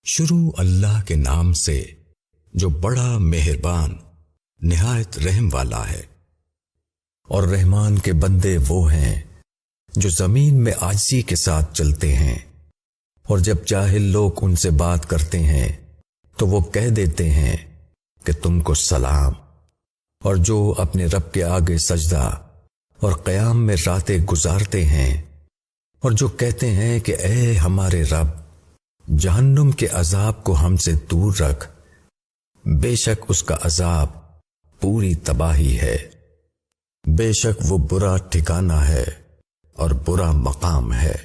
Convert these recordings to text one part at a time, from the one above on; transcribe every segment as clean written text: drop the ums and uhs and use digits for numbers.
شروع اللہ کے نام سے جو بڑا مہربان نہایت رحم والا ہے۔ اور رحمان کے بندے وہ ہیں جو زمین میں عاجزی کے ساتھ چلتے ہیں، اور جب جاہل لوگ ان سے بات کرتے ہیں تو وہ کہہ دیتے ہیں کہ تم کو سلام۔ اور جو اپنے رب کے آگے سجدہ اور قیام میں راتیں گزارتے ہیں، اور جو کہتے ہیں کہ اے ہمارے رب، جہنم کے عذاب کو ہم سے دور رکھ، بے شک اس کا عذاب پوری تباہی ہے، بے شک وہ برا ٹھکانہ ہے اور برا مقام ہے۔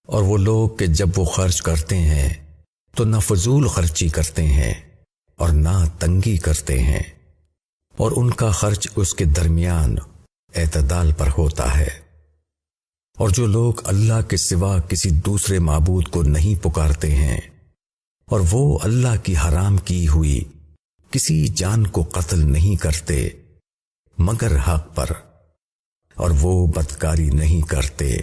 اور وہ لوگ کہ جب وہ خرچ کرتے ہیں تو نہ فضول خرچی کرتے ہیں اور نہ تنگی کرتے ہیں، اور ان کا خرچ اس کے درمیان اعتدال پر ہوتا ہے۔ اور جو لوگ اللہ کے سوا کسی دوسرے معبود کو نہیں پکارتے ہیں، اور وہ اللہ کی حرام کی ہوئی کسی جان کو قتل نہیں کرتے مگر حق پر، اور وہ بدکاری نہیں کرتے،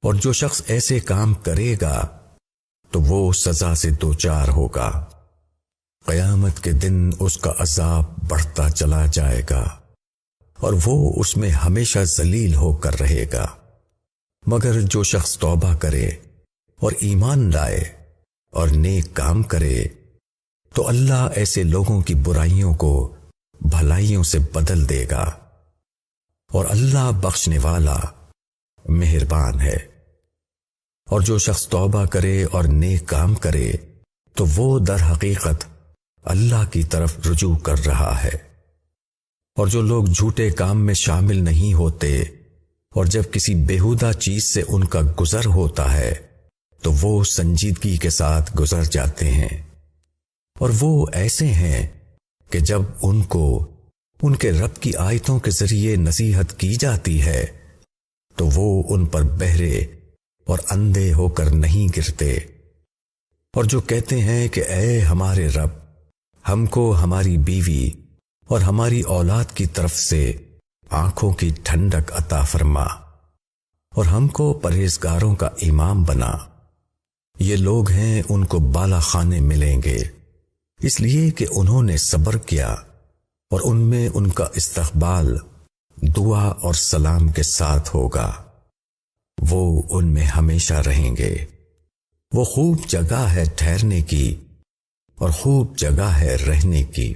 اور جو شخص ایسے کام کرے گا تو وہ سزا سے دوچار ہوگا۔ قیامت کے دن اس کا عذاب بڑھتا چلا جائے گا، اور وہ اس میں ہمیشہ ذلیل ہو کر رہے گا۔ مگر جو شخص توبہ کرے اور ایمان لائے اور نیک کام کرے تو اللہ ایسے لوگوں کی برائیوں کو بھلائیوں سے بدل دے گا، اور اللہ بخشنے والا مہربان ہے۔ اور جو شخص توبہ کرے اور نیک کام کرے تو وہ در حقیقت اللہ کی طرف رجوع کر رہا ہے۔ اور جو لوگ جھوٹے کام میں شامل نہیں ہوتے، اور جب کسی بیہودہ چیز سے ان کا گزر ہوتا ہے تو وہ سنجیدگی کے ساتھ گزر جاتے ہیں، اور وہ ایسے ہیں کہ جب ان کو ان کے رب کی آیتوں کے ذریعے نصیحت کی جاتی ہے تو وہ ان پر بہرے اور اندھے ہو کر نہیں گرتے، اور جو کہتے ہیں کہ اے ہمارے رب، ہم کو ہماری بیوی اور ہماری اولاد کی طرف سے آنکھوں کی ٹھنڈک عطا فرما، اور ہم کو پرہیزگاروں کا امام بنا، یہ لوگ ہیں ان کو بالا خانے ملیں گے، اس لیے کہ انہوں نے صبر کیا، اور ان میں ان کا استقبال دعا اور سلام کے ساتھ ہوگا، وہ ان میں ہمیشہ رہیں گے۔ وہ خوب جگہ ہے ٹھہرنے کی اور خوب جگہ ہے رہنے کی۔